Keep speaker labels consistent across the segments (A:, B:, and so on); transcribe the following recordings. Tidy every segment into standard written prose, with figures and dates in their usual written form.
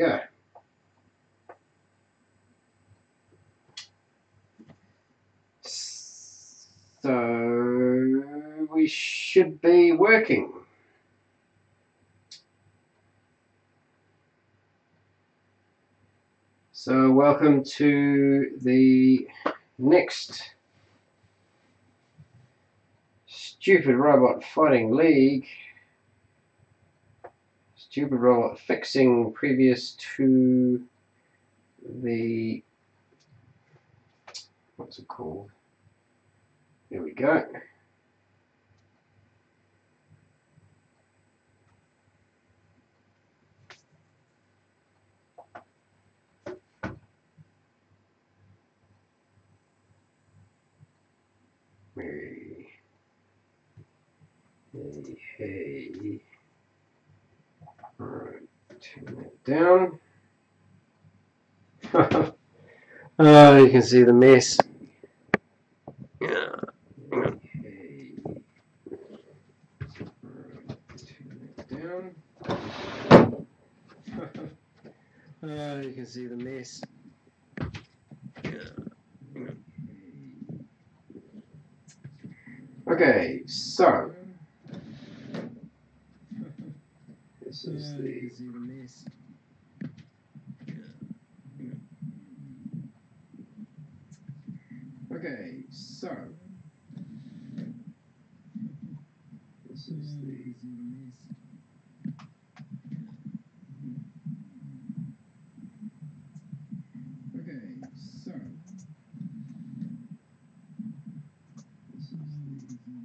A: go. So we should be working. So welcome to the next Stupid Robot Fighting League. Stupid Robot Fixing, previous to the, what's it called? There we go. Hey. Alright, turn that down. Oh, you can see the mess. Yeah. Okay. Turn that down. Oh, you can see the mess. Okay, so this is the mess. Okay, so this is the mess. Okay, so this is the mess.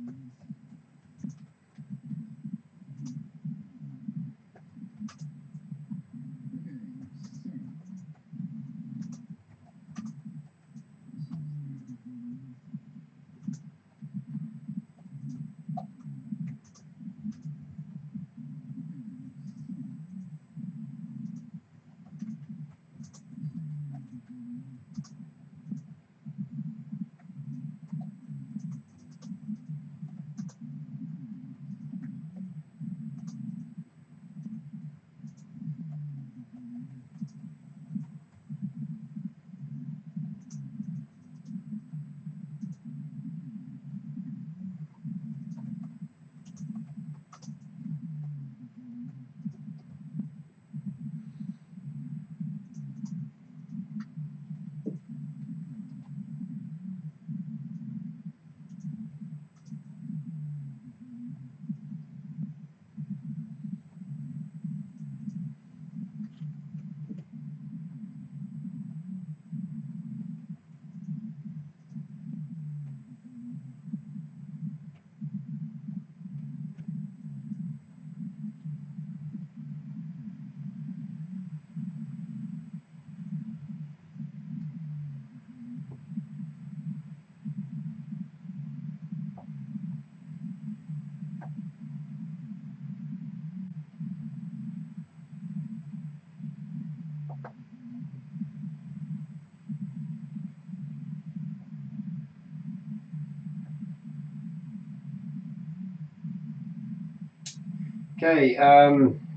A: Okay,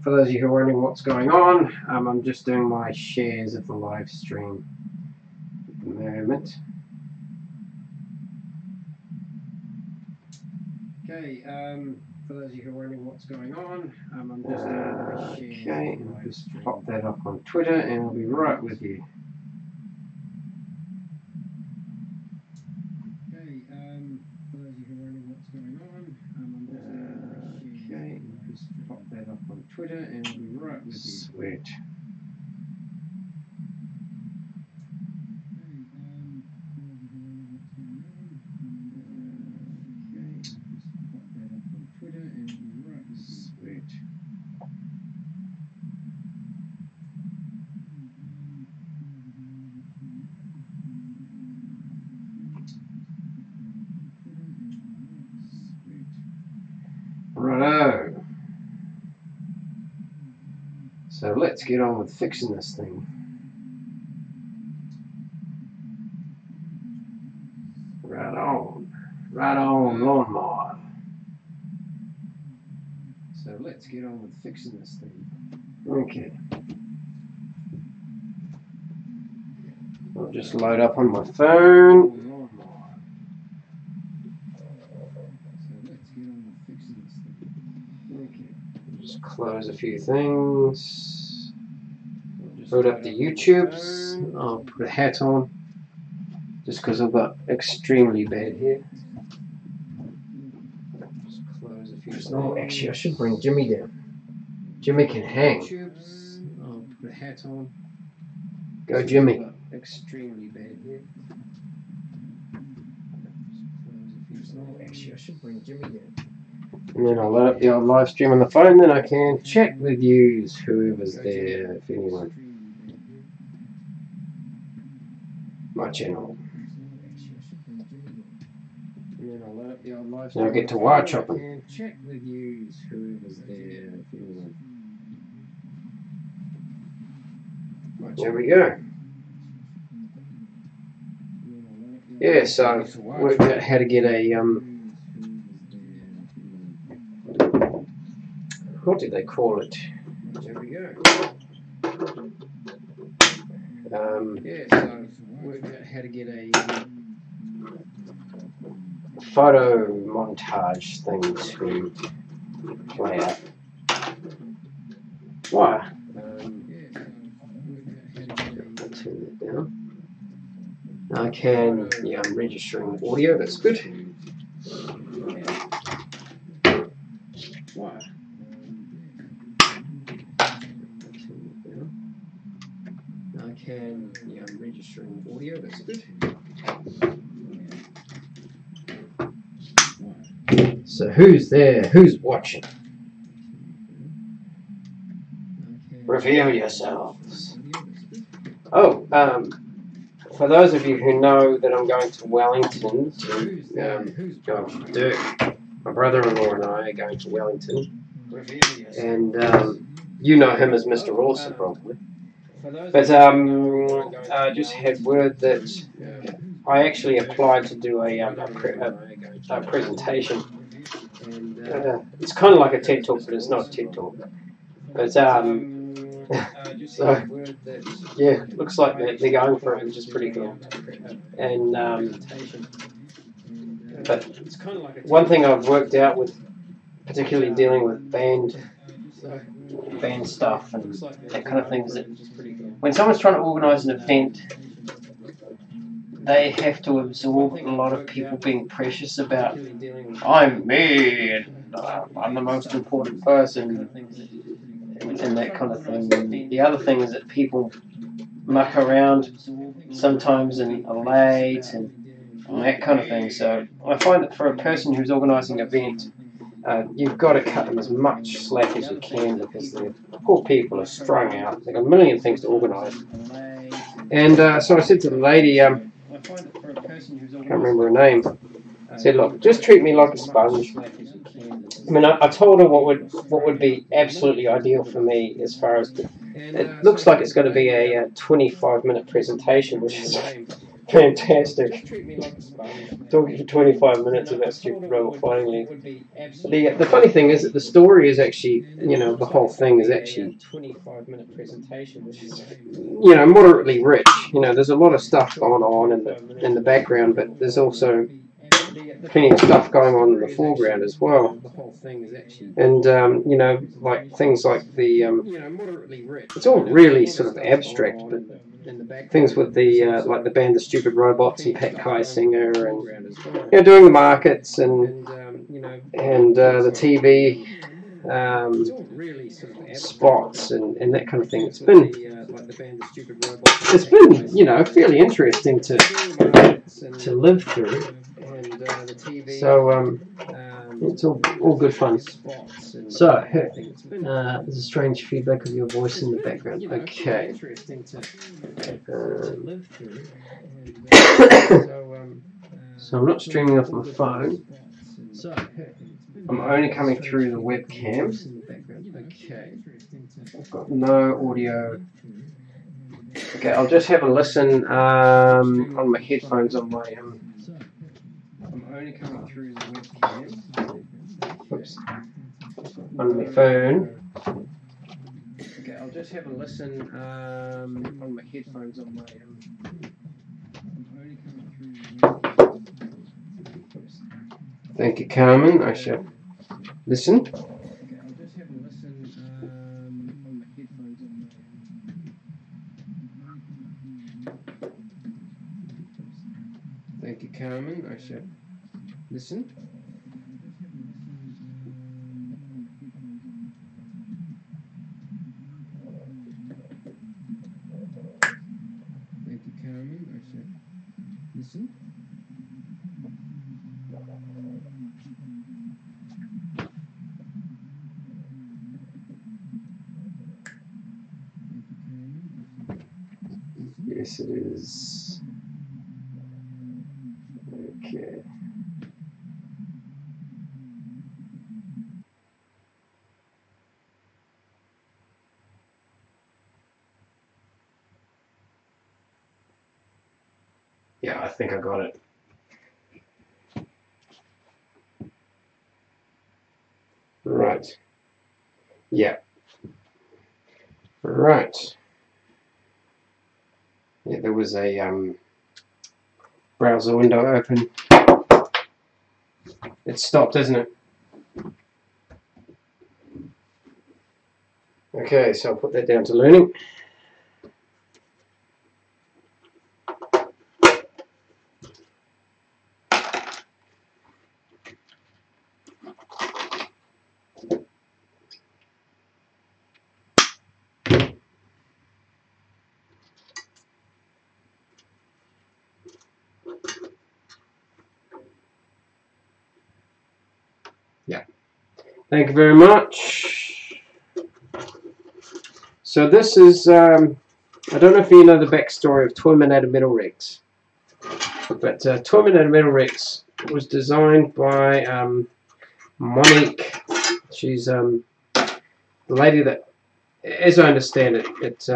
A: for those of you who are wondering what's going on, I'm just doing my shares of the live stream at the moment. Okay, for those of you who are wondering what's going on, I'm just doing my shares. Okay, and I'll just pop that up on Twitter and I'll be right with you. Okay, for those of you who are wondering what's going on, I'm just doing my shares. Okay, and I'll just pop that up on Twitter and I'll be right with you. Sweet. Righto. So let's get on with fixing this thing. Right on, lawnmower. So let's get on with fixing this thing. Okay.
B: I'll just load up on my phone. Just close a few things. Load up the YouTubes. I'll put a hat on just because I've got extremely bad hair. Just close a few things. Oh, actually, I should bring Jimmy down. Jimmy can hang. I'll put a hat on. Go, Jimmy. Extremely bad hair. Oh, actually, I should bring Jimmy down. And then I'll load up the old live stream on the phone, then I can chat with you, whoever's there, if anyone. My channel. Now I get to wire chopping. Chat with you, whoever's there, if anyone. There we go. Yeah, so I've worked out how to get a what do they call it? There we go. Yeah, so I've worked out how to get a photo montage thing to play out. Why? I'll turn that down. I can, yeah, I'm registering audio, that's good. Why? I can, yeah, I'm registering audio, that's good. So who's there? Who's watching? Reveal yourselves. Oh, for those of you who know that I'm going to Wellington to go for Dirk, my brother-in-law and I are going to Wellington, and you know him as Mr. Rawson probably. But I just had word that I actually applied to do a presentation. It's kind of like a TED Talk, but it's not a TED Talk. But so yeah, looks like they're going for it, which is pretty cool. And but one thing I've worked out with, particularly dealing with band stuff and that kind of thing, is that when someone's trying to organise an event, they have to absorb a lot of people being precious about, I'm me, and I'm the most important person, and that kind of thing. And the other thing is that people muck around sometimes and are late and that kind of thing. So I find that for a person who's organising an event, you've got to cut them as much slack as you can, because the poor people are strung out. They've got a million things to organise. And so I said to the lady, I can't remember her name, I said, look, just treat me like a sponge. I mean, I told her what would be absolutely ideal for me, as far as it looks like it's going to be a 25-minute presentation, which is fantastic. Talking for 25 minutes about stupid robot fighting league. The funny thing is that the story is actually, the whole thing is actually 25-minute presentation, which is, moderately rich. There's a lot of stuff going on in the background, but there's also plenty of stuff going on in the foreground as well. And like things like the it's all really sort of abstract, but things with the like the band The Stupid Robots and Pat Kai Singer, and doing the markets and the TV spots and that kind of thing. It's been fairly interesting to live through. So it's all good fun. So there's a strange feedback of your voice in the background. Okay. So I'm not streaming off my phone. I'm only coming through the webcam. I've got no audio. Okay, I'll just have a listen on my headphones on my I'm only coming through the webcam. Oops. On my phone. Okay, I'll just have a listen on my headphones on my Thank you, Carmen. I shall listen.
A: Okay, I'll just have a listen on the headphones on my
B: Thank you, Carmen. I shall listen. Thank you, Carmen. I shall listen. Yes, it is. Okay. Yeah, I think I got it. Right. Yeah. Right. Yeah, there was a browser window open. It stopped, isn't it? Okay, so I'll put that down to learning. Yeah. Thank you very much. So this is, I don't know if you know the backstory of Toyminator Metal Rex, but Toyminator Metal Rex was designed by Monique. She's the lady that, as I understand it,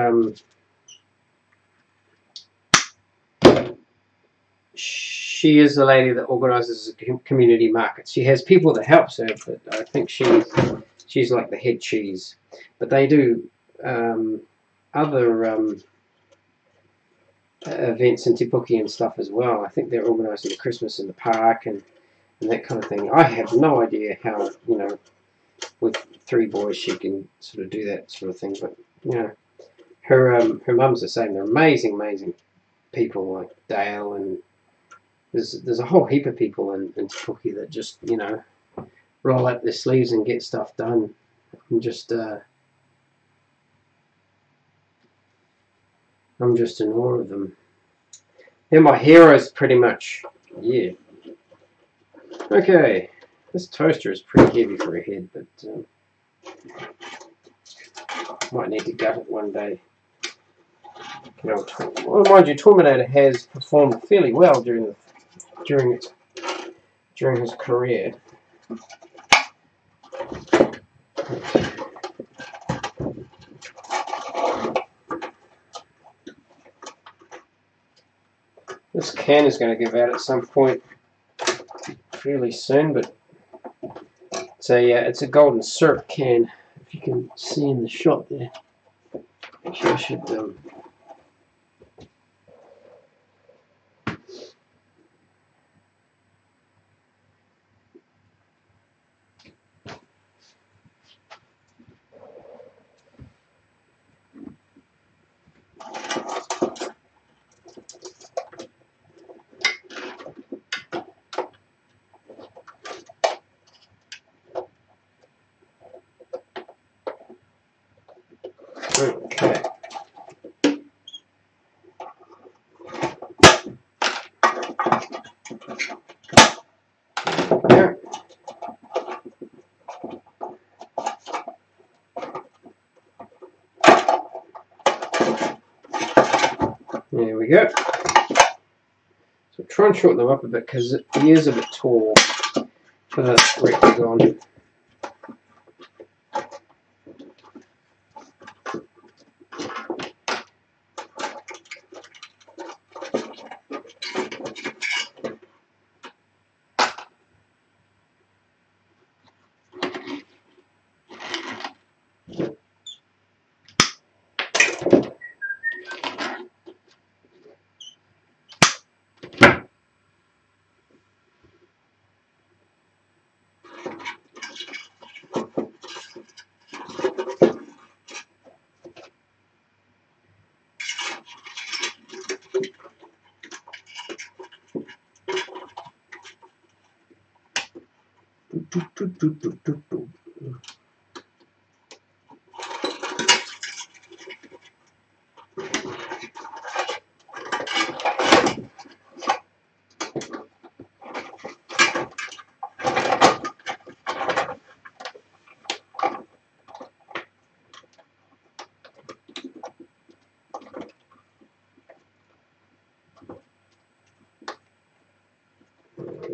B: she is the lady that organises the community markets. She has people that helps her, but I think she's like the head cheese. But they do other events in Te Puke and stuff as well. I think they're organising the Christmas in the park and that kind of thing. I have no idea how, you know, with 3 boys she can sort of do that sort of thing. But you know, her mum's the same. They're amazing people like Dale, and there's a whole heap of people in Te Puke that just, you know, roll up their sleeves and get stuff done. I'm just in awe of them. They're my heroes, pretty much. Yeah. Okay. This toaster is pretty heavy for a head, but might need to gut it one day. You know, well, mind you, Toyminator has performed fairly well during his career. This can is going to give out at some point fairly soon, but it's a golden syrup can. If you can see in the shot there, actually I should okay. There we go. So try and shorten them up a bit because he is a bit tall for the Rectagon.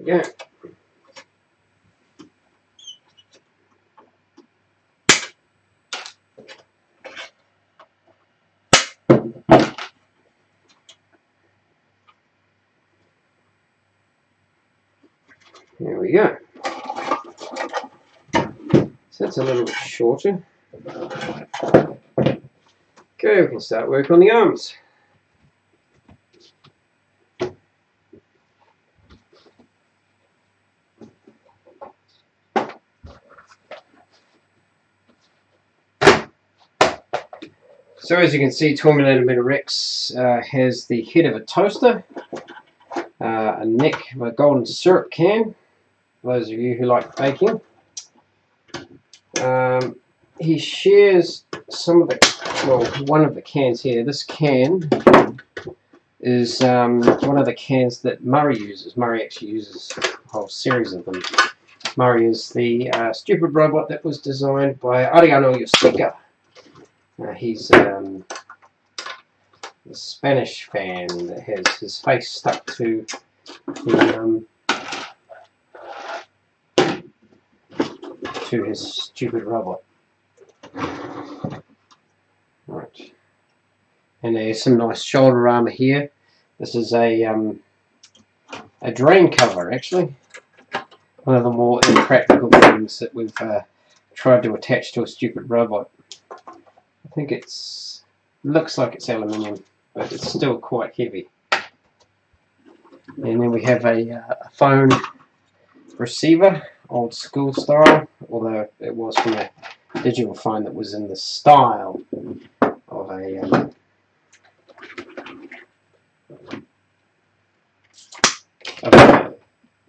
B: Yeah. There we go. So that's a little bit shorter. Okay, we can start work on the arms. So as you can see, Toyminator Metal Rex has the head of a toaster, a neck of a golden syrup can, for those of you who like baking. He shares some of the, well, one of the cans here. This can is one of the cans that Murray uses. Murray actually uses a whole series of them. Murray is the stupid robot that was designed by Ariano Yoseca. He's a Spanish fan that has his face stuck to his stupid robot. Right. And there's some nice shoulder armor here. This is a drain cover, actually. One of the more impractical things that we've tried to attach to a stupid robot. I think it's looks like it's aluminium, but it's still quite heavy. And then we have a phone receiver, old school style, although it was from a digital phone that was in the style of a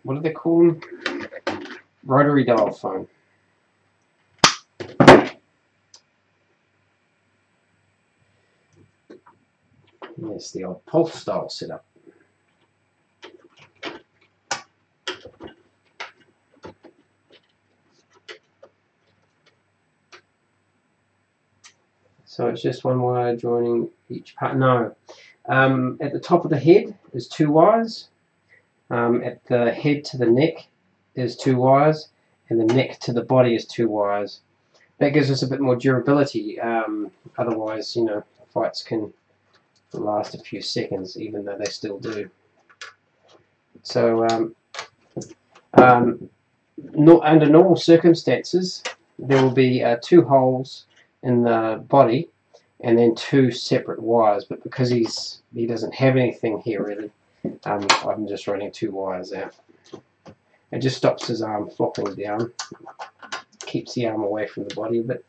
B: what do they call them? Rotary dial phone. Yes, the old pulse style setup. So it's just one wire joining each part. No. At the top of the head is 2 wires. At the head to the neck is 2 wires. And the neck to the body is 2 wires. That gives us a bit more durability. Otherwise, you know, fights can last a few seconds, even though they still do. So, under normal circumstances, there will be 2 holes in the body and then 2 separate wires, but because he doesn't have anything here really, I'm just running 2 wires out. It just stops his arm flopping down, keeps the arm away from the body a bit.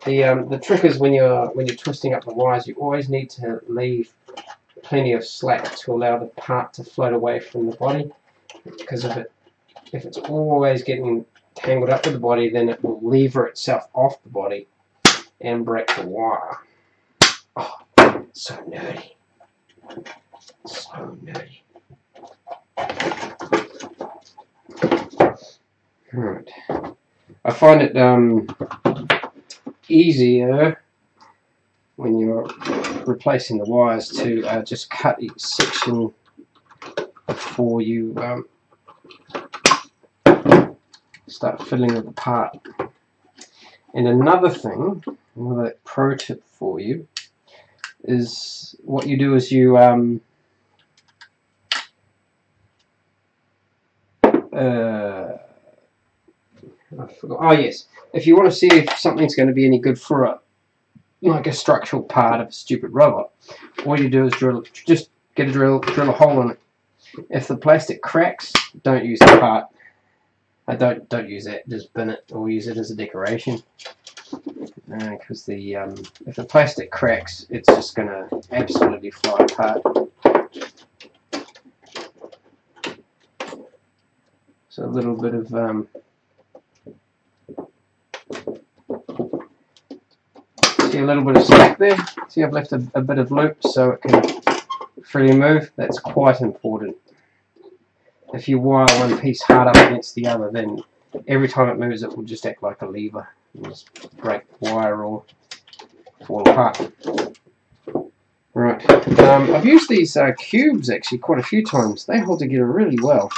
B: The trick is when you're twisting up the wires, you always need to leave plenty of slack to allow the part to float away from the body, because if it's always getting tangled up with the body, then it will lever itself off the body and break the wire. Oh, so nerdy. So nerdy. Right. I find it easier when you're replacing the wires to just cut each section before you start fiddling with the part. And another thing, another pro tip for you, is what you do is you I forgot. Oh yes, if you want to see if something's going to be any good for like a structural part of a stupid robot, all you do is just get a drill a hole in it. If the plastic cracks, don't use the part. Don't use that. Just bin it or use it as a decoration. Because if the plastic cracks, it's just going to absolutely fly apart. So a little bit of see a little bit of slack there. See, I've left a bit of loop so it can freely move. That's quite important. If you wire one piece hard up against the other, then every time it moves, it will just act like a lever and just break the wire or fall apart. Right, I've used these cubes actually quite a few times. They hold together really well.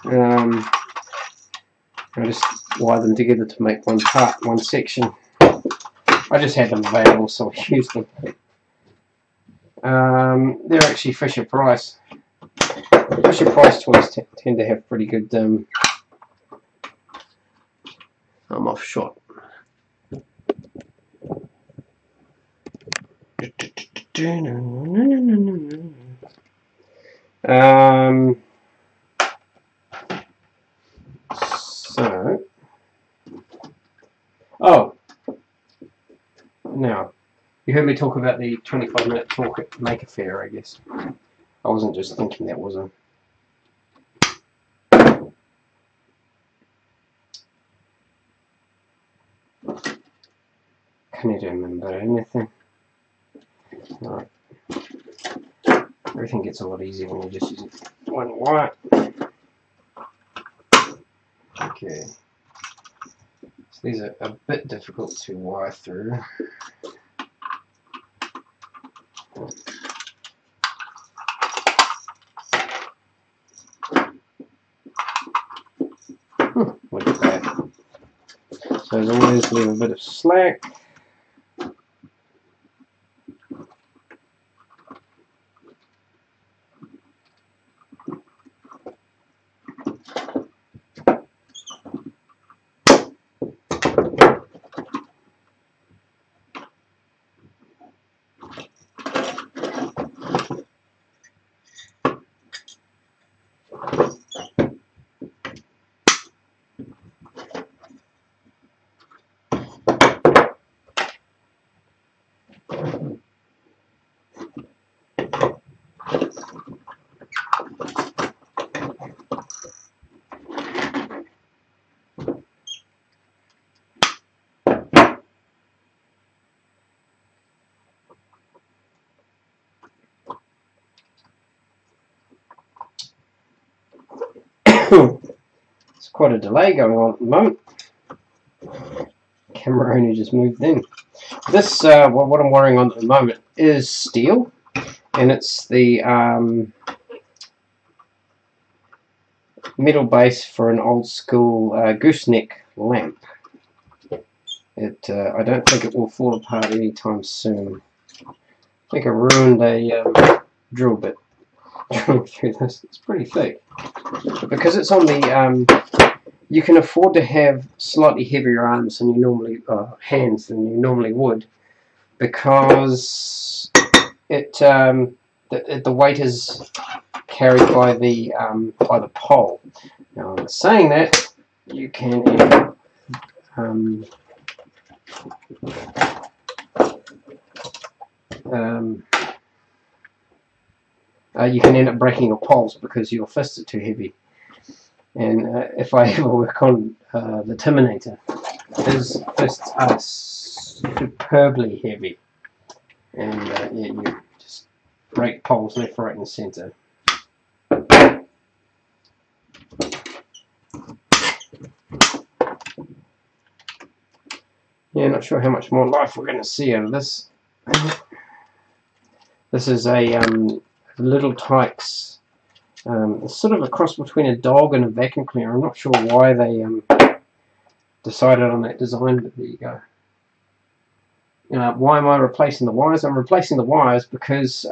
B: I just wire them together to make one part, one section. I just had them available, so I used them. They're actually Fisher Price. Fisher Price toys tend to have pretty good off shot. Now, you heard me talk about the 25-minute talk at Maker Faire, I guess. I wasn't just thinking that, was I? Can't remember anything. Right. Everything gets a lot easier when you just use one wire. Okay. So these are a bit difficult to wire through. Look at that. So as always, leave a bit of slack. There's quite a delay going on at the moment. Camera only just moved in. This, what I'm wiring on at the moment is steel, and it's the metal base for an old school gooseneck lamp. I don't think it will fall apart anytime soon. I think I ruined a drill bit drilling through this. It's pretty thick. But because it's on the, you can afford to have slightly heavier arms than you normally, hands than you normally would, because the weight is carried by the pole. Now, in saying that, you can you can end up breaking your poles because your fists are too heavy. And if I ever work on the Toyminator, his fists are superbly heavy, and yeah, you just break poles left, right, and centre. Yeah, not sure how much more life we're going to see out of this. This is a Little Tikes, sort of a cross between a dog and a vacuum cleaner. I'm not sure why they decided on that design, but there you go. Why am I replacing the wires? I'm replacing the wires because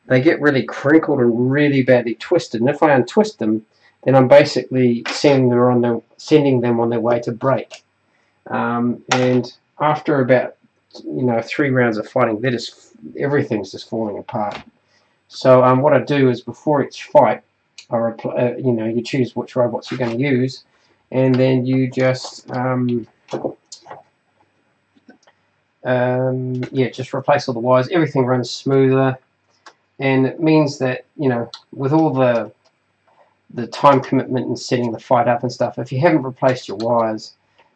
B: they get really crinkled and really badly twisted, and if I untwist them, then I'm basically sending them on their way to break. And after about 3 rounds of fighting, everything's just falling apart. So what I do is before each fight, you choose which robots you're going to use, and then you just just replace all the wires. Everything runs smoother, and it means that with all the the time commitment in setting the fight up and stuff. If you haven't replaced your wires,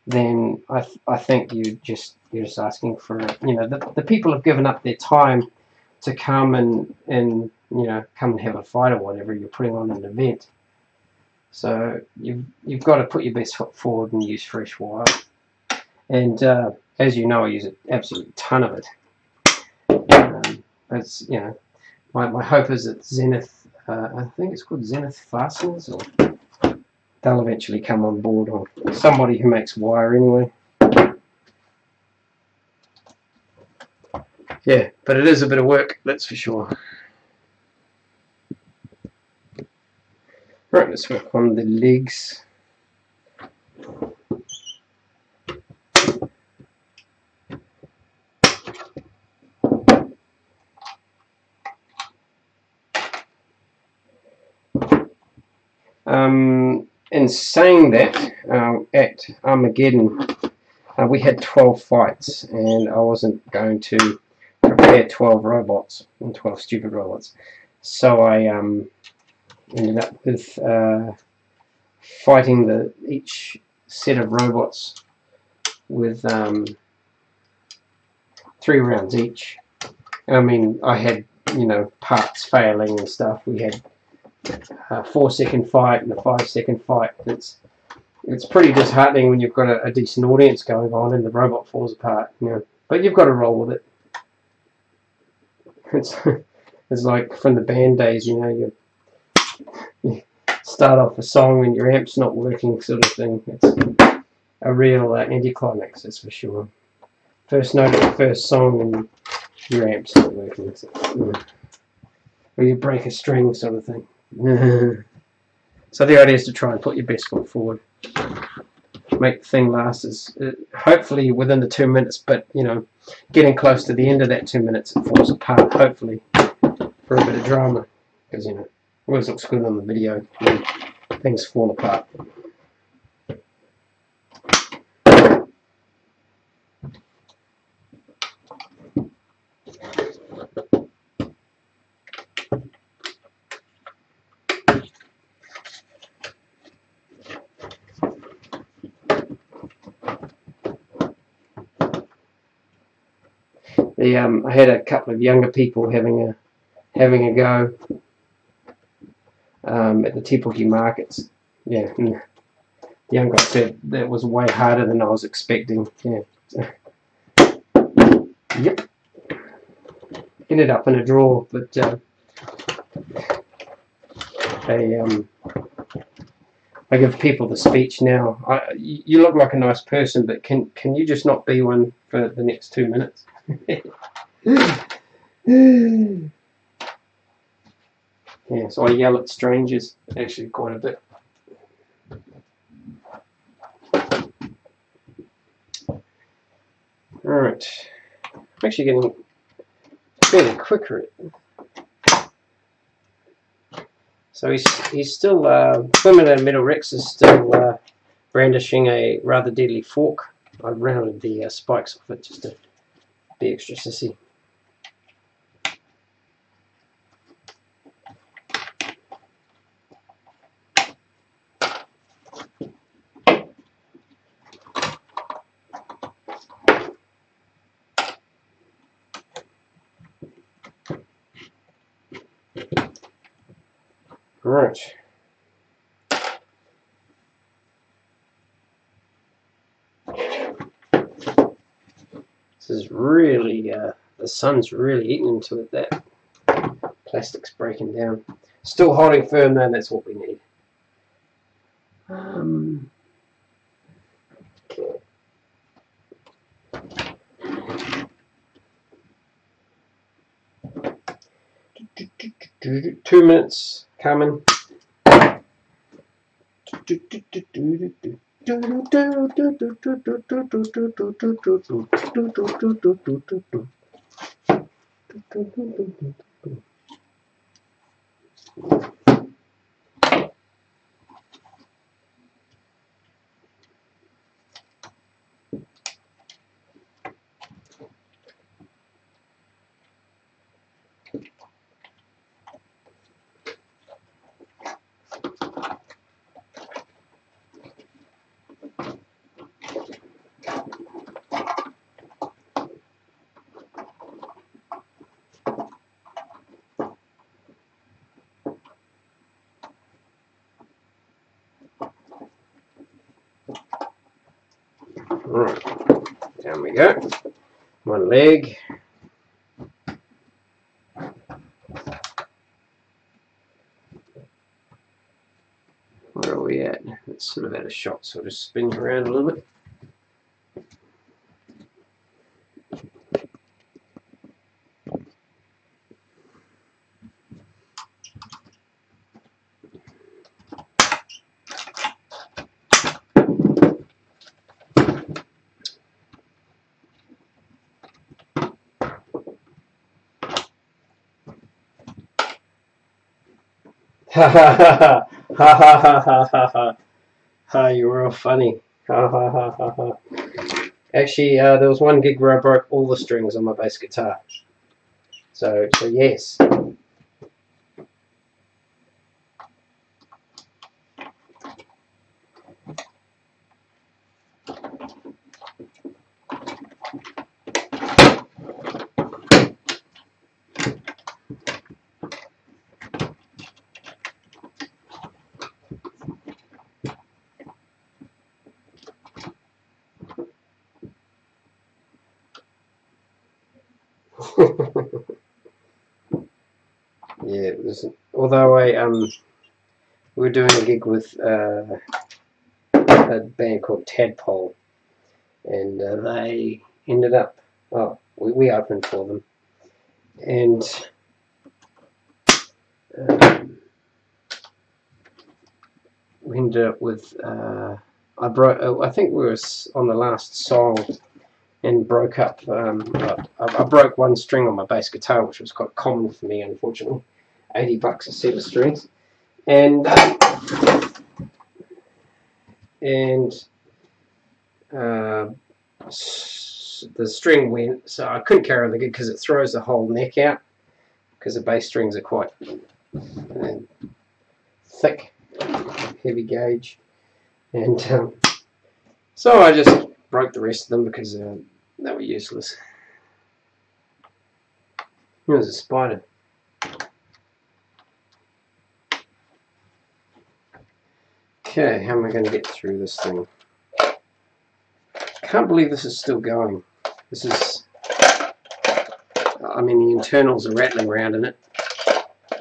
B: then I think you're just asking for, you know, the people have given up their time to come and you know, come and have a fight or whatever. You're putting on an event, so you've got to put your best foot forward and use fresh wire. And as you know, I use an absolute ton of it. It's, you know, my hope is that Zenith, I think it's called Zenith Fasteners, or they'll eventually come on board, or somebody who makes wire anyway. Yeah, but it is a bit of work, that's for sure. Right, let's work on the legs. In saying that, at Armageddon, we had 12 fights, and I wasn't going to prepare 12 robots and 12 stupid robots. So I ended up with fighting each set of robots with 3 rounds each. I mean, I had, you know, parts failing and stuff. We had a 4-second fight and a 5-second fight. It's pretty disheartening when you've got a decent audience going on and the robot falls apart, you know. But you've got to roll with it. It's like from the band days, you know. You start off a song and your amp's not working, sort of thing. It's a real anticlimax, that's for sure. First note of the first song and your amp's not working. So, or you break a string, sort of thing. So the idea is to try and put your best foot forward, make the thing last as hopefully within the 2 minutes, but you know, getting close to the end of that 2 minutes it falls apart, hopefully, for a bit of drama, because you know, it always looks good on the video when things fall apart. I had a couple of younger people having a go at the Te Puke Markets. Yeah, and the young guy said that was way harder than I was expecting. Yeah. Yep. Ended up in a draw, but I give people the speech now. You look like a nice person, but can you just not be one for the next 2 minutes? Yeah, so I yell at strangers actually quite a bit. Alright, I'm actually getting fairly quicker. So he's still, Toyminator Metal Rex is still brandishing a rather deadly fork. I rounded the spikes off it just to be extra sissy. Right. This is really, the sun's really eating into it. That plastic's breaking down. Still holding firm though, that's what we need. Okay. 2 minutes coming. Right, down we go. One leg. Where are we at? It's sort of out of shot, so I'll just spin you around a little bit. Ha ha ha ha ha ha ha ha ha ha! You're real funny. Ha ha ha ha ha. Actually, there was one gig where I broke all the strings on my bass guitar. So yes. Yeah, it was. Although we were doing a gig with a band called Tadpole, and they ended up. Oh, we opened for them, and we ended up with. I broke. I think we were on the last song. And broke up. I broke one string on my bass guitar, which was quite common for me, unfortunately. $80 a set of strings, and the string went, so I couldn't carry on the gig because it throws the whole neck out. Because the bass strings are quite thick, heavy gauge, and so I just broke the rest of them because they were useless. It was a spider. Okay, how am I going to get through this thing? Can't believe this is still going. This is, I mean, the internals are rattling around in it,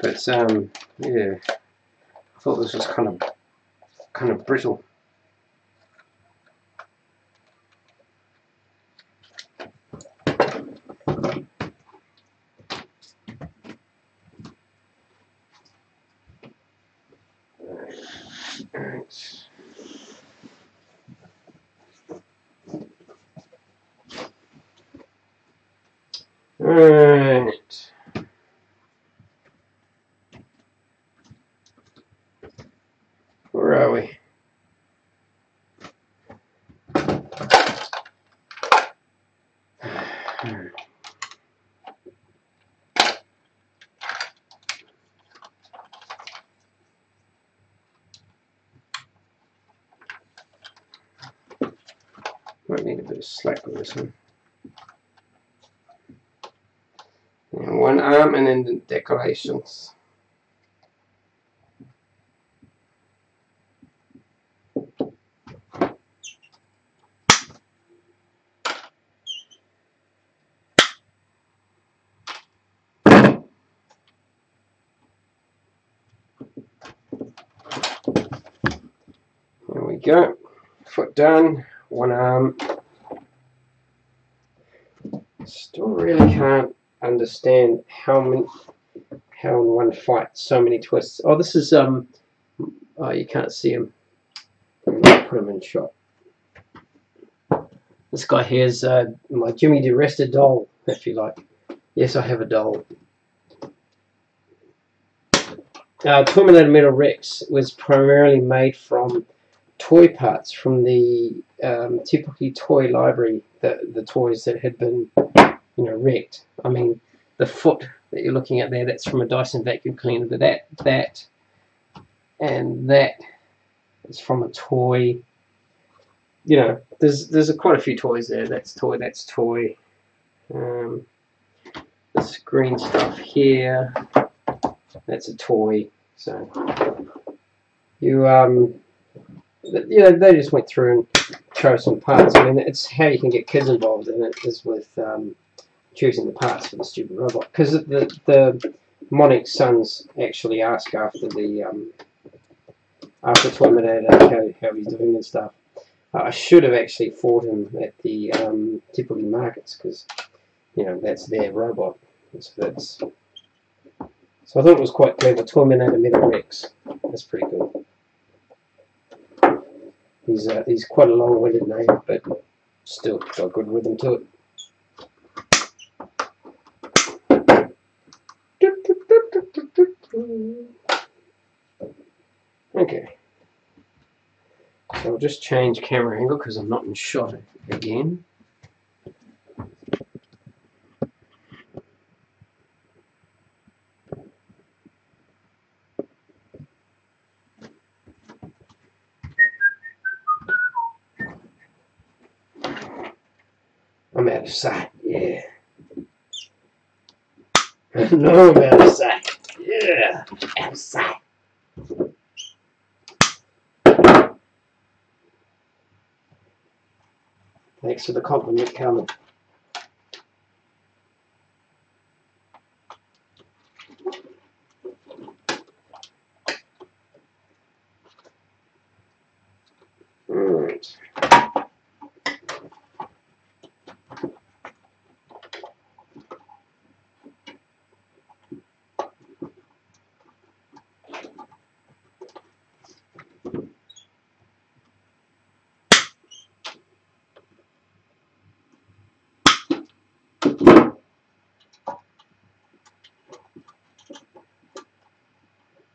B: but yeah, I thought this was kind of brittle. Alright. Where are we? Might need a bit of slack on this one. And one arm and then the decorations. There we go. Foot done, one arm. Still really can't understand how in one fight so many twists. Oh, this is oh, you can't see him. Put him in shot. This guy here is my Jimmy DeResta doll, if you like. Yes, I have a doll. Toyminator Metal Rex was primarily made from toy parts from the Te Puke toy library, the toys that had been, you know, wrecked. I mean, the foot that you're looking at there, that's from a Dyson vacuum cleaner, but that and that is from a toy. You know, there's quite a few toys there. That's toy, that's toy. This green stuff here, that's a toy. So you know, they just went through and chose some parts. I mean, it's how you can get kids involved in it is with choosing the parts for the stupid robot. Because the Monique's sons actually ask after Toyminator how he's doing and stuff. I should have actually fought him at the Te Puke Markets because, you know, that's their robot. So I thought it was quite clever. Toyminator Metal Rex. That's pretty cool. He's quite a long-winded name, but still got good rhythm to it. Okay. So I'll just change camera angle because I'm not in shot again. I'm out of sight, yeah. No, I'm out of sight, yeah. Out of sight. Thanks for the compliment, Carmen. Alright.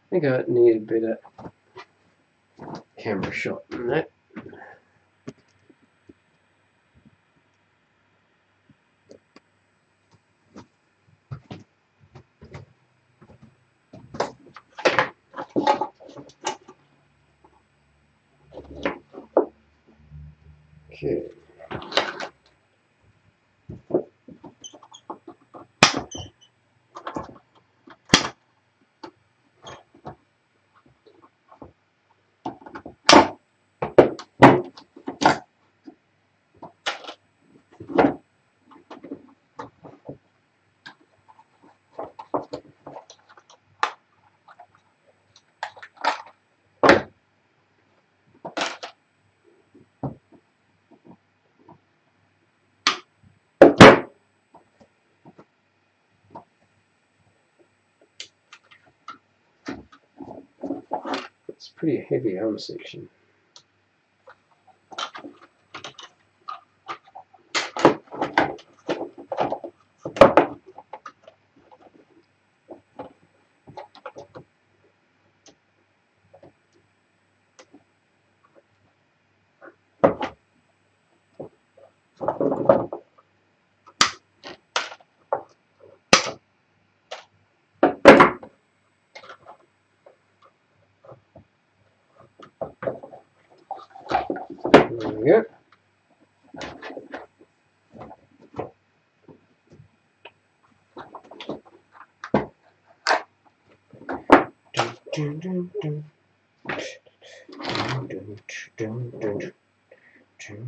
B: I think I need a better camera shot than that. Okay. It's pretty heavy arm section. There we go. Dun, dun, dun, dun. Dun, dun, dun, dun.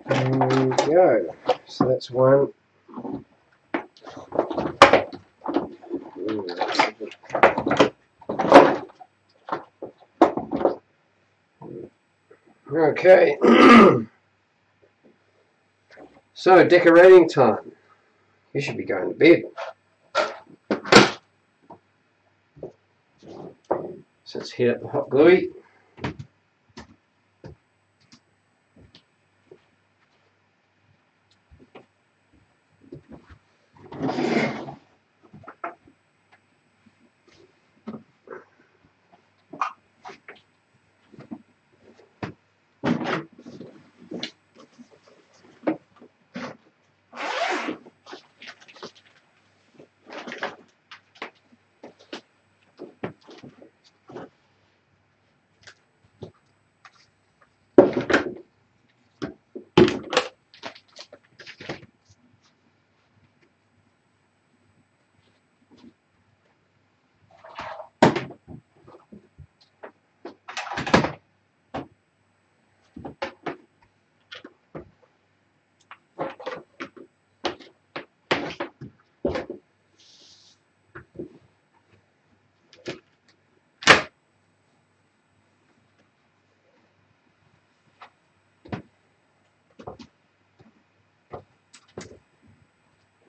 B: There we go. So that's one. Okay. So decorating time. You should be going to bed. So let's heat up the hot gluey.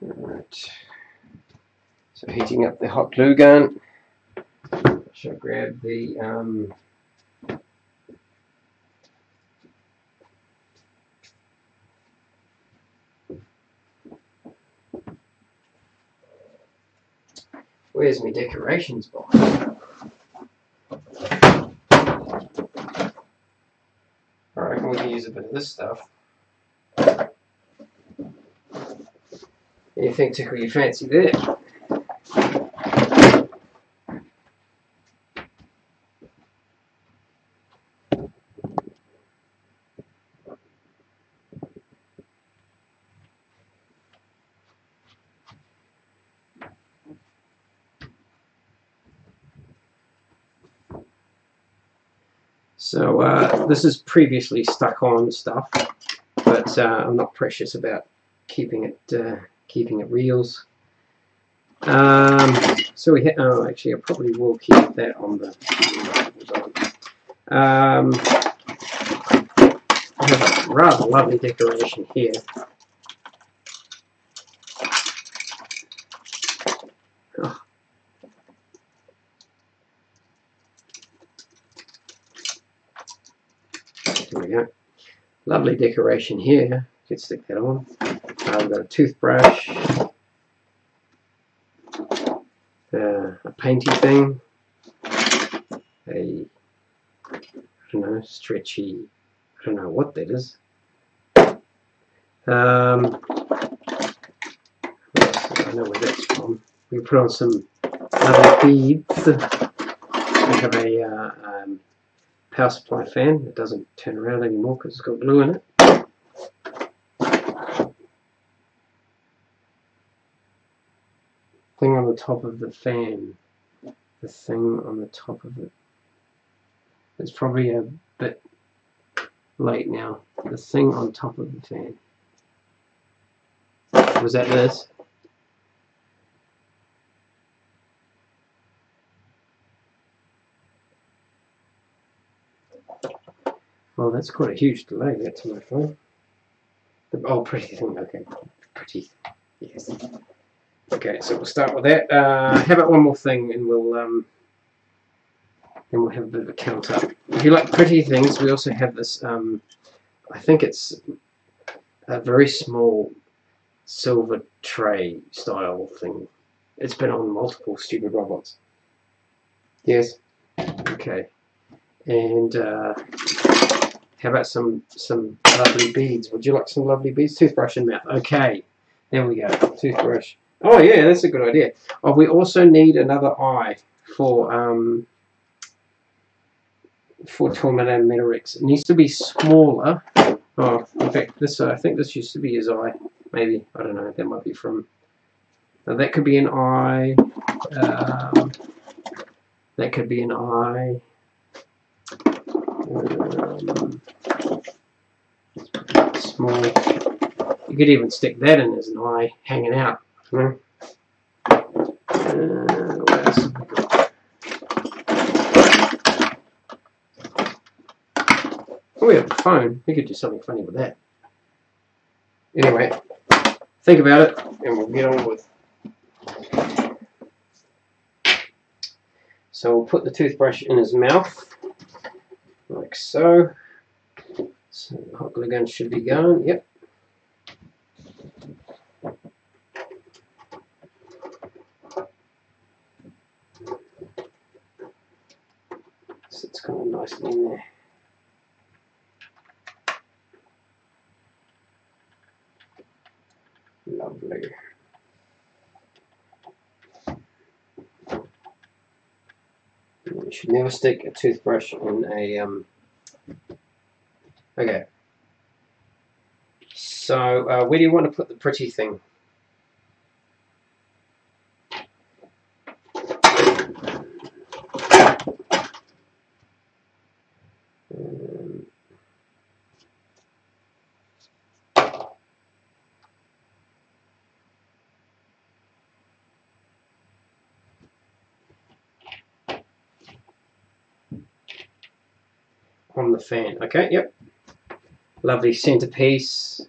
B: Alright, so heating up the hot glue gun. I shall grab the where's my decorations box? Alright, we can use a bit of this stuff. Anything tickle your fancy there? So this is previously stuck on stuff, but I'm not precious about keeping it reals. So we hit. Oh, actually, I probably will keep that on the. I have a rather lovely decoration here. Oh. There we go. Lovely decoration here. Could stick that on. I've got a toothbrush, a painty thing, I don't know, stretchy, I don't know what that is. I don't know where that's from. We put on some lovely beads. We have a power supply fan. It doesn't turn around anymore because it's got glue in it. Thing on the top of the fan. The thing on the top of it. It's probably a bit late now. The thing on top of the fan. Was that this? Well, that's quite a huge delay there to my phone. Oh, pretty thing. Okay, pretty. Yes. Okay, so we'll start with that. How about one more thing, and we'll have a bit of a count up. If you like pretty things, we also have this. I think it's a very small silver tray style thing. It's been on multiple stupid robots. Yes. Okay. And how about some lovely beads? Would you like some lovely beads? Toothbrush and mouth. Okay. There we go. Toothbrush. Oh yeah, that's a good idea. Oh, we also need another eye for Toyminator Metal Rex. It needs to be smaller. Oh, in fact, this I think this used to be his eye. Maybe, I don't know. That might be from. That could be an eye. That could be an eye. Small. You could even stick that in as an eye hanging out. What else have we got? Oh, we have a phone. We could do something funny with that. Anyway, think about it, and we'll get on with. So we'll put the toothbrush in his mouth, like so. So the hot glue gun should be going, yep. Sits kind of nicely in there. Lovely. You should never stick a toothbrush in a okay. So where do you want to put the pretty thing? On the fan. Okay, yep. Lovely centerpiece.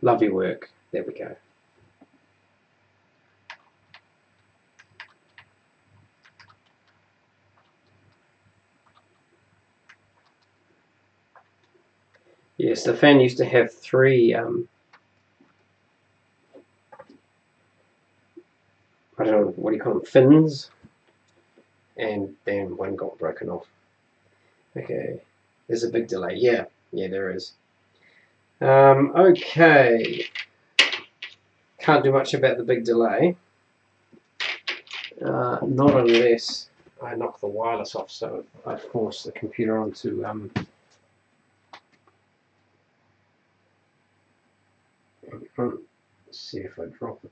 B: Lovely work. There we go. Yes, the fan used to have three, I don't know, what do you call them, fins, and then one got broken off. Okay, there's a big delay. Yeah, there is. Okay, can't do much about the big delay. Not unless I knock the wireless off, so I force the computer onto let's see if I drop it.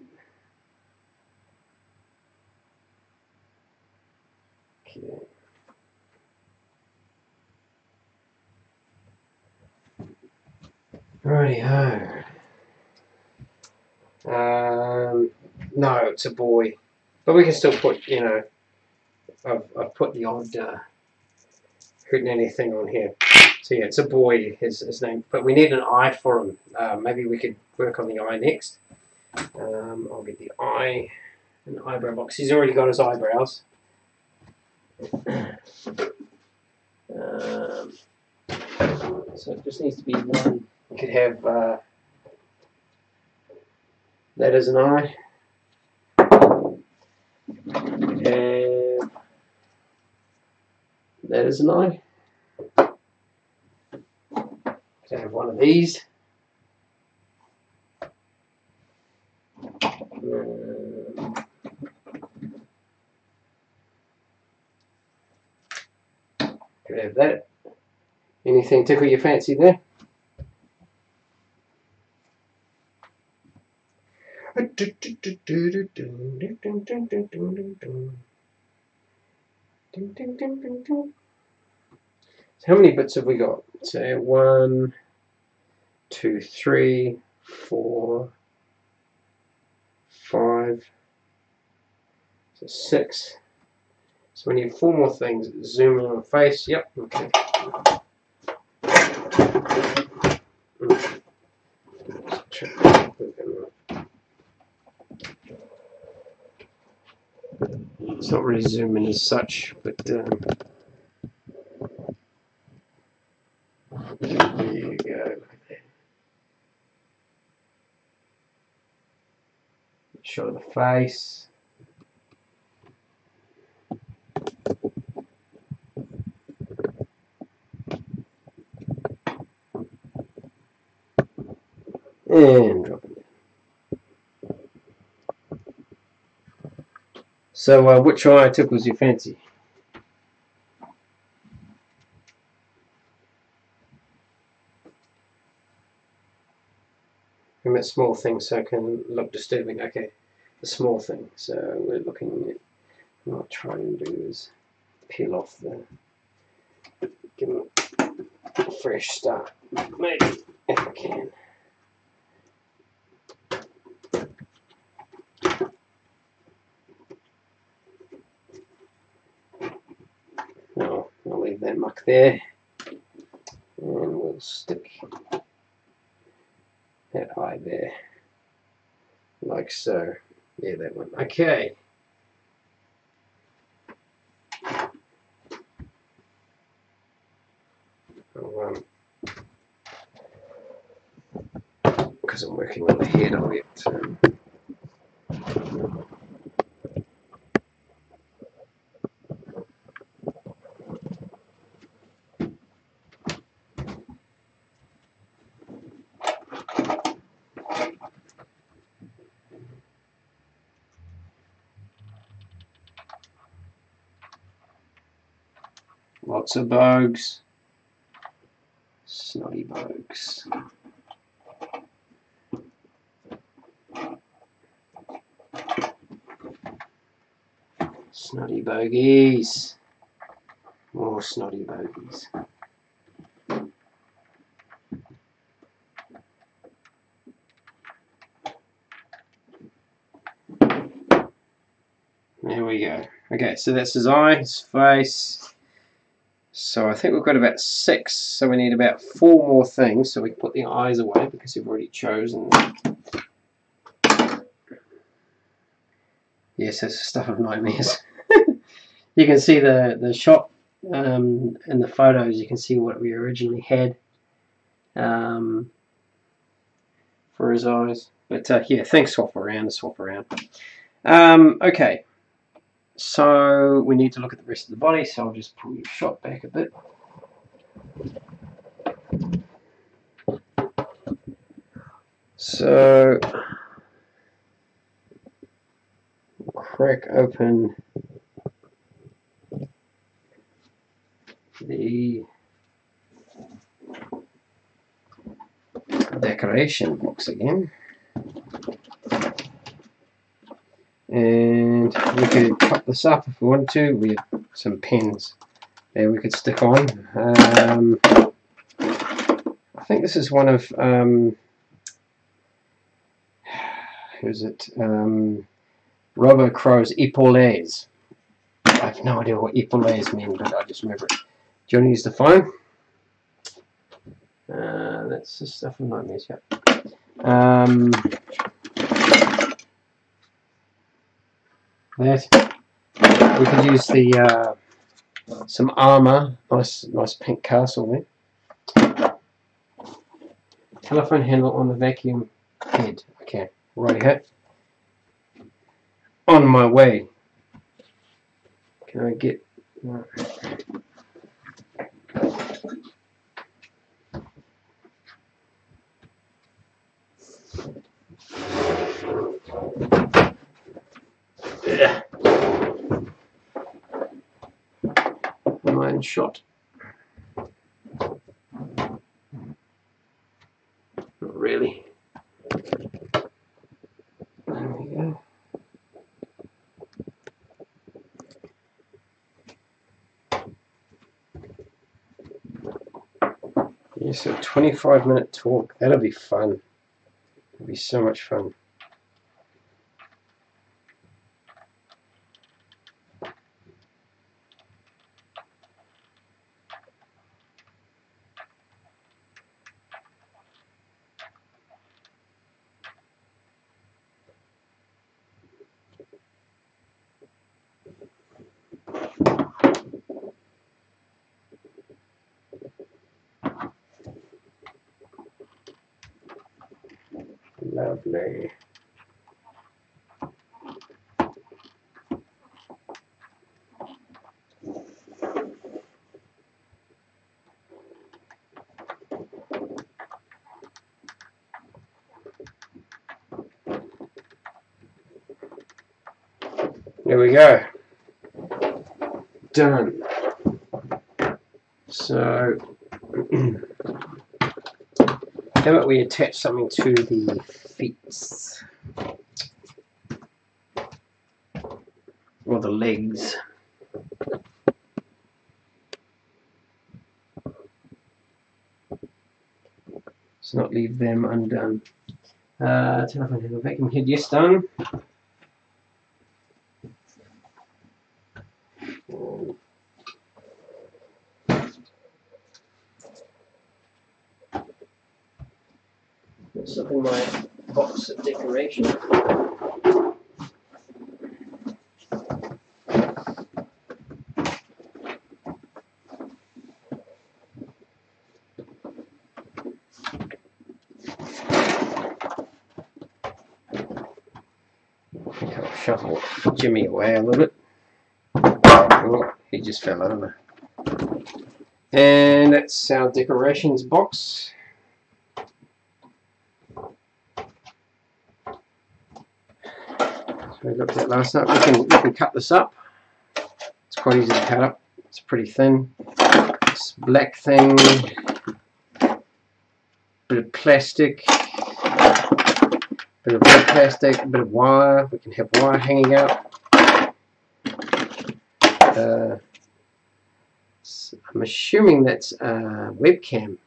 B: Okay. Righty-ho. No, it's a boy. But we can still put, you know, I've put the odd hootenanny thing on here. So yeah, it's a boy, his name. But we need an eye for him. Maybe we could work on the eye next. I'll get the eye and the eyebrow box. He's already got his eyebrows. So it just needs to be one. You could have that as an eye. You could have that as an eye. You could have one of these. Could have that. Anything tickle your fancy there? So how many bits have we got? So 1, 2, 3, 4, 5, so 6. So we need 4 more things. Zoom in on the face. Yep. Okay. It's not really zooming as such, but there you go. Show the face. And drop it down. So which eye tickles your fancy? And that small thing so it can look disturbing. Okay, the small thing. So we're looking at what I'll try and do is peel off the, give them a fresh start. Maybe if I can. No, I'll leave that muck there. And we'll stick that eye there. Like so. Yeah, that one. Okay. Because I'm working on the head of it. Lots of bugs. Snotty bugs. Snotty bogies. More snotty bogies. There we go. Okay, so that's his eye, his face. So I think we've got about 6, so we need about 4 more things, so we can put the eyes away because you've already chosen. Yes, that's the stuff of nightmares. You can see the shot in the photos, you can see what we originally had for his eyes. But yeah, things swap around. Okay. So we need to look at the rest of the body, so I'll just pull your shot back a bit. So crack open the decoration box again. And we could cut this up if we wanted to. We have some pens there we could stick on. I think this is one of who's it? Robo Crow's epaulettes. I have no idea what epaulettes mean, but I just remember it. Do you want to use the phone? That's the stuff of nightmares. Yep. That we could use the some armor, nice pink castle there. Telephone handle on the vacuum head. Okay, right here. On my way. Can I get? No. Yeah. Line shot. Not really. There we go. Yeah, so 25-minute talk. That'll be fun. It'll be so much fun. Lovely. There we go. Done. So, how about we attach something to the feet or the legs? Let's not leave them undone. Telephone handle, vacuum head, yes, done. Let's look in my box of decoration. shuffle Jimmy away a little bit. Oh, he just fell over. And that's our decorations box. So we looked at last night. We can cut this up. It's quite easy to cut up. It's pretty thin. This black thing, bit of plastic, bit of red plastic, a bit of wire. We can have wire hanging out. I'm assuming that's a webcam.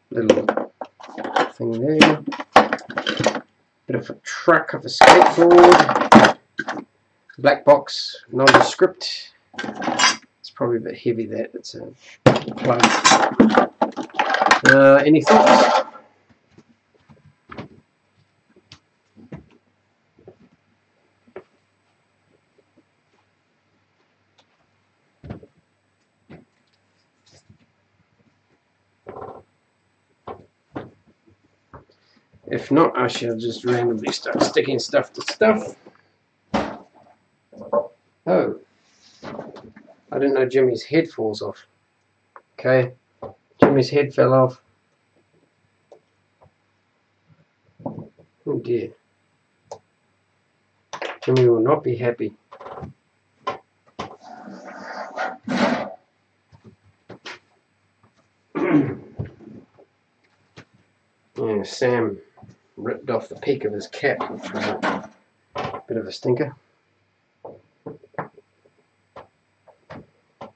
B: Little thing there. Bit of a truck of a skateboard. Black box, nondescript. It's probably a bit heavy, that. It's a plug. Any thoughts? If not, I shall just randomly start sticking stuff to stuff. Oh, I didn't know Jimmy's head falls off. Okay, Jimmy's head fell off. Oh dear. Jimmy will not be happy. Yeah, Sam ripped off the peak of his cap, which was a bit of a stinker.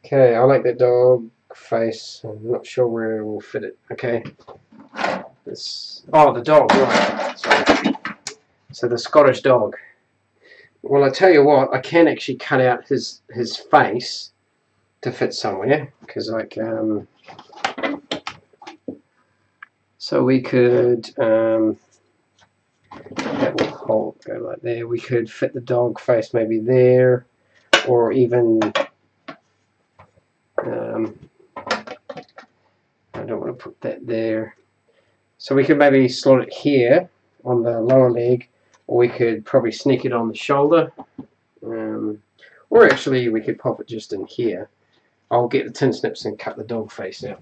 B: Okay, I like that dog face. I'm not sure where we'll fit it. Okay. Oh, the dog, right. Sorry. So the Scottish dog. Well, I tell you what, I can actually cut out his face to fit somewhere, because like so we could that will hold, go like there. We could fit the dog face maybe there, or even I don't want to put that there. So we could maybe slot it here on the lower leg, or we could probably sneak it on the shoulder, or actually we could pop it just in here. I'll get the tin snips and cut the dog face out.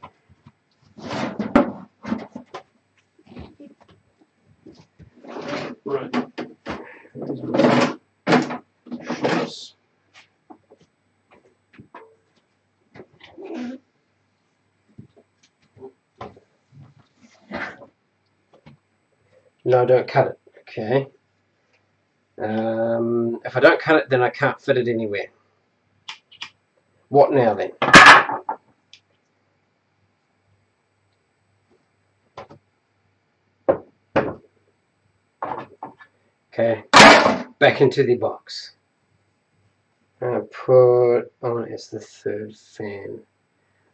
B: Right. Shorts. No, don't cut it. Okay. If I don't cut it, then I can't fit it anywhere. What now then? Okay, back into the box. Put on as the third fan.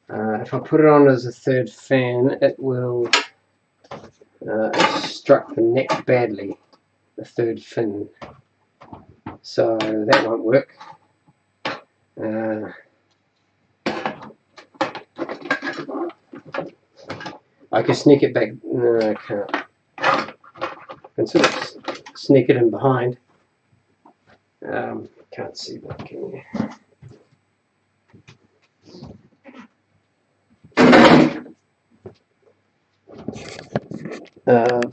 B: If I put it on as a third fan, it will struck the neck badly, the third fin. So that won't work. I can sneak it back. No, I can't. I can sort of sneak it in behind. Can't see that, can you?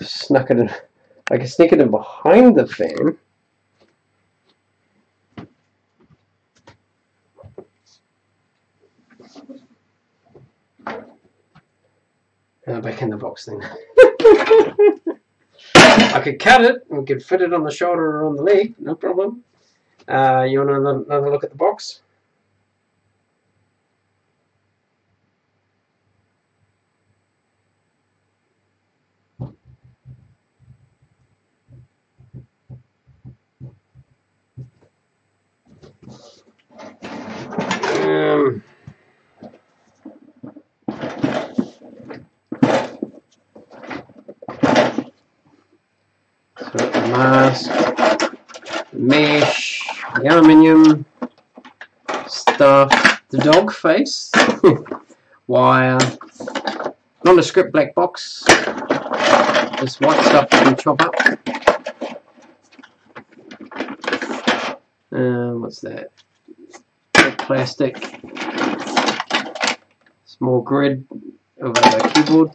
B: Snuck it in. I can sneak it in behind the fan. Back in the box then. I could cut it, we could fit it on the shoulder or on the leg, no problem. You want another look at the box? So the mask, the mesh, the aluminium stuff, the dog face, wire, nondescript black box, this white stuff you can chop up, What's that? Plastic. Small grid of a keyboard.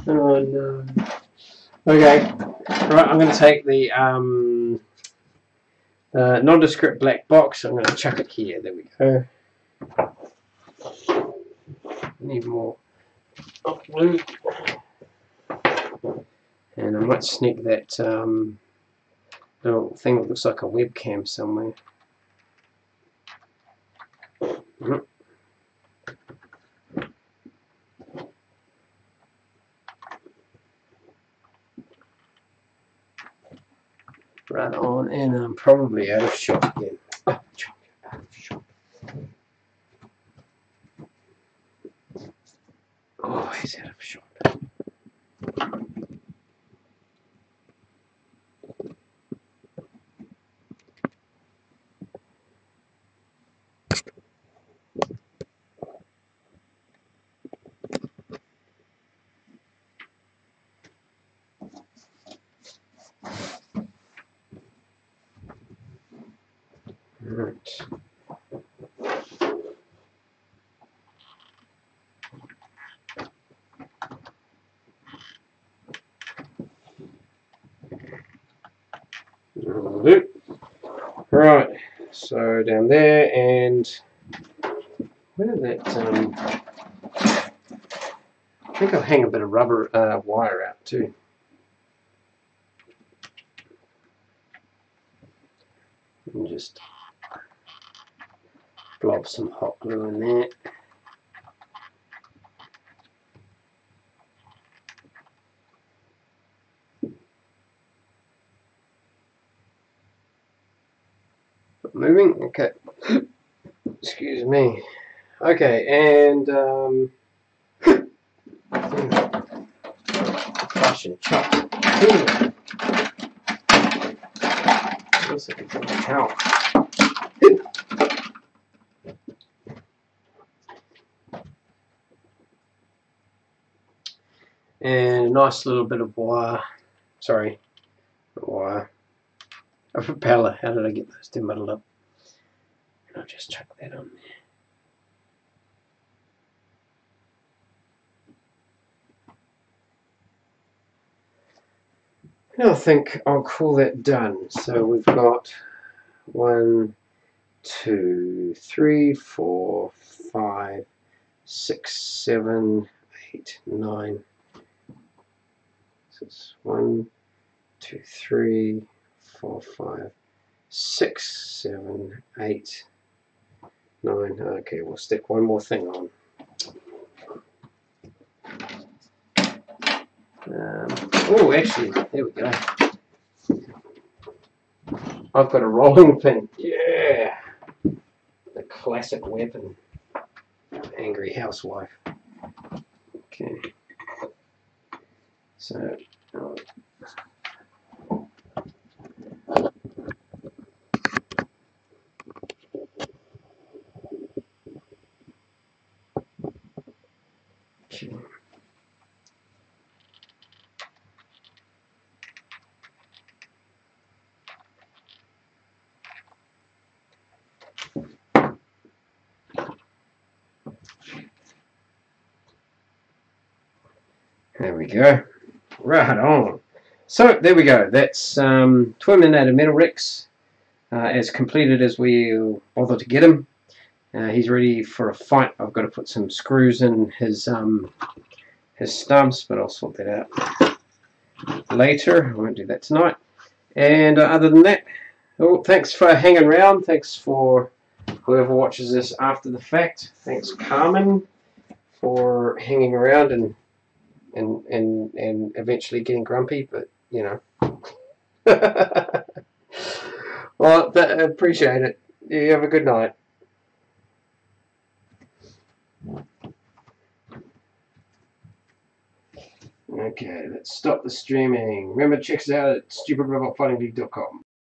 B: Oh no. Okay. Right, I'm going to take the nondescript black box. I'm going to chuck it here. There we go. Need more glue. And I might sneak that little thing that looks like a webcam somewhere. Right on, and I'm probably out of shot again. Oh, out of shot. Oh, he's out of shot. Right. Right, so down there, and where did that, I think I'll hang a bit of rubber wire out too. And just blob some hot glue in there. Moving, okay. Excuse me. Okay, and brush and chop. Looks like it's a towel. And a nice little bit of wire. Sorry, wire. A propeller. How did I get those two muddled up? And I'll just chuck that on there. I think I'll call that done. So we've got 1, 2, 3, 4, 5, 6, 7, 8, 9. So it's 1, 2, 3, 4, 5, 6, 7, 8, 9. Okay, we'll stick one more thing on. Oh, actually, there we go. I've got a rolling pin. Yeah! The classic weapon. Angry housewife. Okay. So, okay. There we go. Right on. So there we go. That's Toyminator Metal Rex as completed as we bother to get him. He's ready for a fight. I've got to put some screws in his stubs, but I'll sort that out later. I won't do that tonight. And other than that, oh, thanks for hanging around. Thanks for whoever watches this after the fact. Thanks, Carmen, for hanging around and eventually getting grumpy, but you know. Well, appreciate it. You have a good night. Okay, let's stop the streaming. Remember, check us out at stupidrobotfightingleague.com.